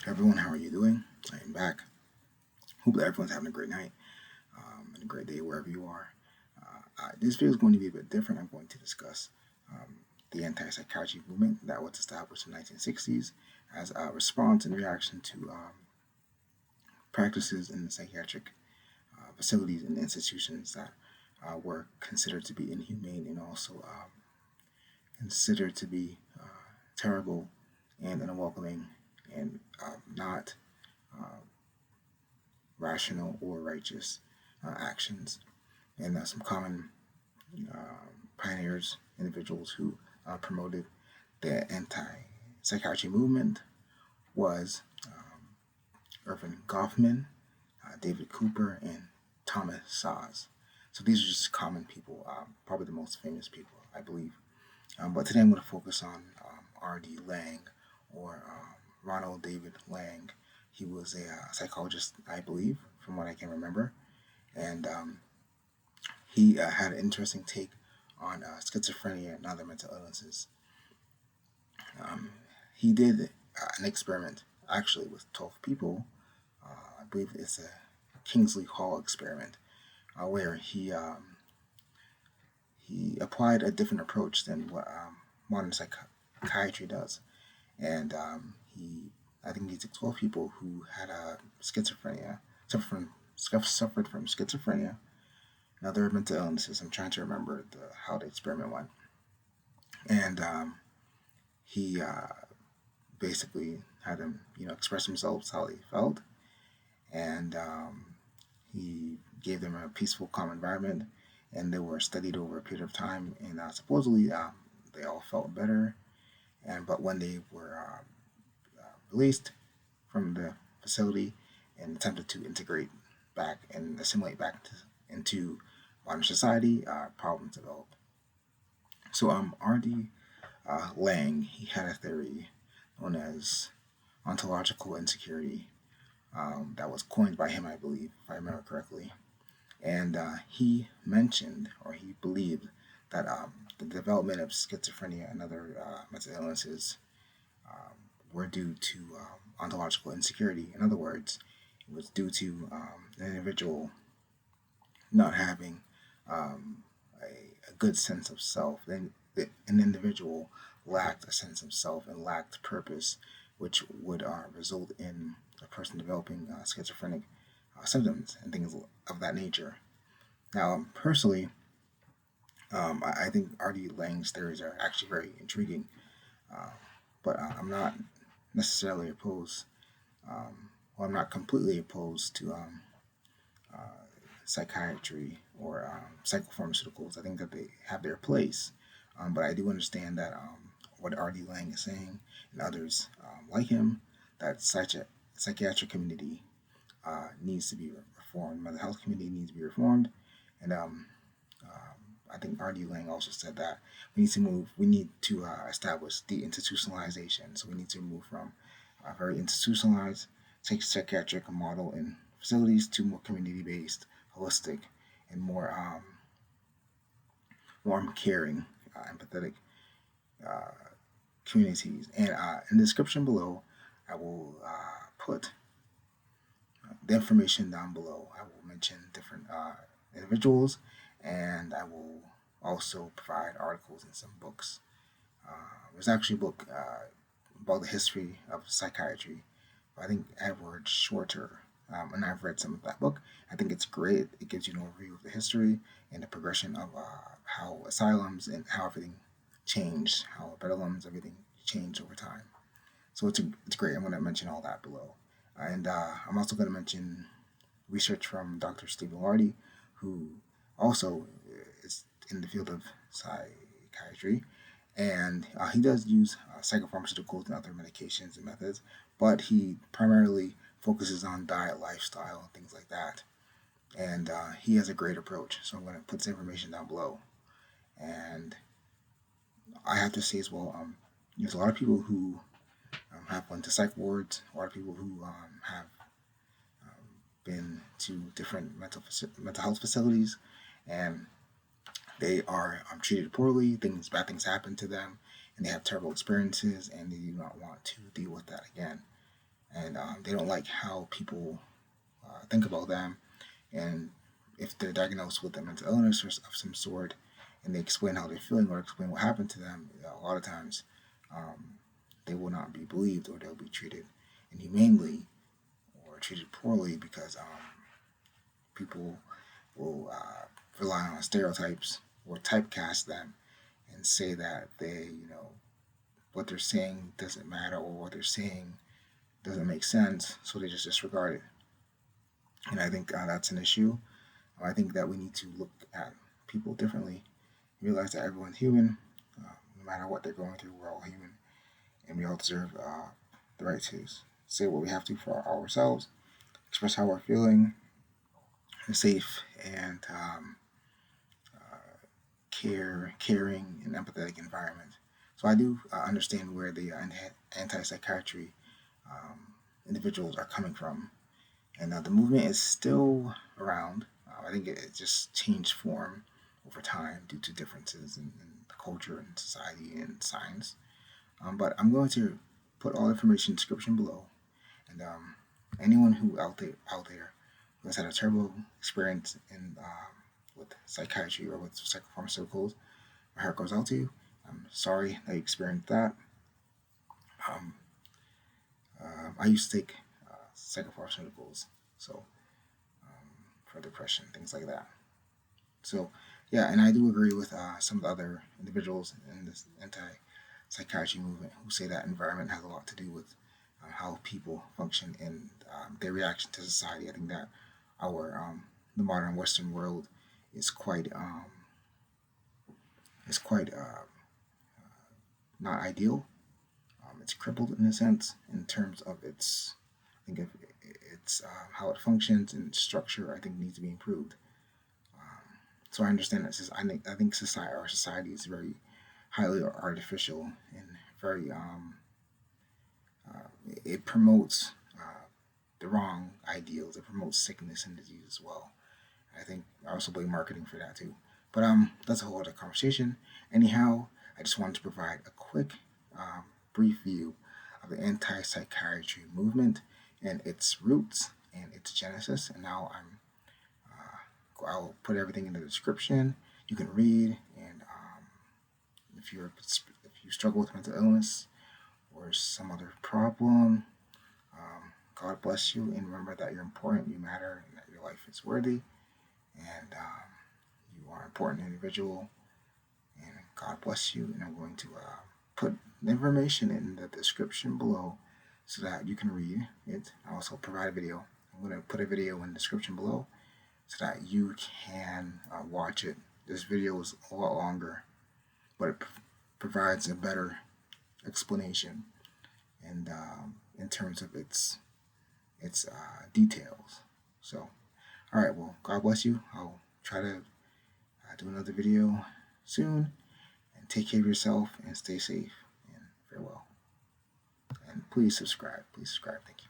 Everyone, how are you doing? I am back. Hope that everyone's having a great night and a great day wherever you are. This video is going to be a bit different. I'm going to discuss the anti-psychiatry movement that was established in the 1960s as a response and reaction to practices in the psychiatric facilities and institutions that were considered to be inhumane and also considered to be terrible and unwelcoming and not rational or righteous actions. And some common pioneers, individuals who promoted the anti-psychiatry movement was Irving Goffman, David Cooper, and Thomas Szasz. So these are just common people, probably the most famous people, I believe. But today I'm going to focus on R.D. Laing, or Ronald David Laing. He was a psychologist, I believe, from what I can remember. And he had an interesting take on schizophrenia and other mental illnesses. He did an experiment, actually, with 12 people. I believe it's a Kingsley Hall experiment, where he applied a different approach than what modern psychiatry does. And I think he took 12 people who had schizophrenia, suffered from schizophrenia and other mental illnesses. I'm trying to remember how the experiment went. And he basically had them, express themselves how they felt. And he gave them a peaceful, calm environment. And they were studied over a period of time. And supposedly they all felt better. But when they were released from the facility and attempted to integrate back and assimilate back into modern society, problems developed. So R.D. Laing, he had a theory known as ontological insecurity that was coined by him, I believe, if I remember correctly. And he mentioned, or he believed, that the development of schizophrenia and other mental illnesses were due to ontological insecurity. In other words, it was due to an individual not having a good sense of self. Then an individual lacked a sense of self and lacked purpose, which would result in a person developing schizophrenic symptoms and things of that nature. Now, personally, I think R.D. Laing's theories are actually very intriguing, but I'm not necessarily opposed. I'm not completely opposed to psychiatry or psychopharmaceuticals. I think that they have their place, but I do understand that what R.D. Laing is saying and others like him, that psychiatric community needs to be reformed. Mental health community needs to be reformed, and I think R.D. Laing also said that we need to establish deinstitutionalization. So we need to move from a very institutionalized psychiatric model in facilities to more community-based, holistic, and more warm, caring, empathetic communities. And in the description below, I will put the information down below. I will mention different individuals, and I will also provide articles and some books. There's actually a book about the history of psychiatry. I think Edward Shorter, and I've read some of that book. I think it's great. It gives you an overview of the history and the progression of how asylums and how everything changed, how bedrooms, everything changed over time. So it's great. I'm going to mention all that below. And I'm also going to mention research from Dr. Stephen Lardy, who also is in the field of psychiatry. And he does use psychopharmaceuticals and other medications and methods, but he primarily focuses on diet, lifestyle, and things like that. And he has a great approach. So I'm going to put some information down below. And I have to say as well, there's a lot of people who have went to psych wards, a lot of people who have been to different mental health facilities, and they are treated poorly. Bad things happen to them, and they have terrible experiences, and they do not want to deal with that again. and they don't like how people think about them, and if they're diagnosed with a mental illness or of some sort, and they explain how they're feeling or explain what happened to them, a lot of times um, they will not be believed, or they'll be treated inhumanely or treated poorly, because people will rely on stereotypes or typecast them and say that what they're saying doesn't matter, or what they're saying doesn't make sense, so they just disregard it. And I think that's an issue. I think that we need to look at people differently, realize that everyone's human, no matter what they're going through. We're all human, and we all deserve the right to say what we have to for ourselves, express how we're feeling in a safe and caring, and empathetic environment. So I do understand where the anti-psychiatry individuals are coming from, and the movement is still around. I think it just changed form over time due to differences in culture and society and science. But I'm going to put all the information in the description below, and anyone who out there who has had a terrible experience in with psychiatry or with psychopharmaceuticals, my heart goes out to you. I'm sorry that you experienced that. Um, I used to take psychopharmaceuticals, so for depression, things like that. So, yeah, and I do agree with some of the other individuals in this anti-psychiatry movement who say that environment has a lot to do with how people function and their reaction to society. I think that our the modern Western world is quite not ideal. It's crippled in a sense in terms of its. I think if it's how it functions and its structure, I think needs to be improved. So I understand that. I think our society is very highly artificial and very it promotes the wrong ideals. It promotes sickness and disease as well. I think I also blame marketing for that too. But that's a whole other conversation. Anyhow, I just wanted to provide a quick, brief view of the anti-psychiatry movement and its roots and its genesis. And now I'll put everything in the description. You can read, and if you struggle with mental illness or some other problem, God bless you, and remember that you're important, you matter, and that your life is worthy, and you are an important individual. And God bless you. And I'm going to put the information in the description below so that you can read it. I also provide a video. I'm going to put a video in the description below so that you can watch it. This video is a lot longer, but it provides a better explanation and in terms of its details. So, all right. Well, God bless you. I'll try to do another video soon. And take care of yourself and stay safe. And farewell. And please subscribe. Please subscribe. Thank you.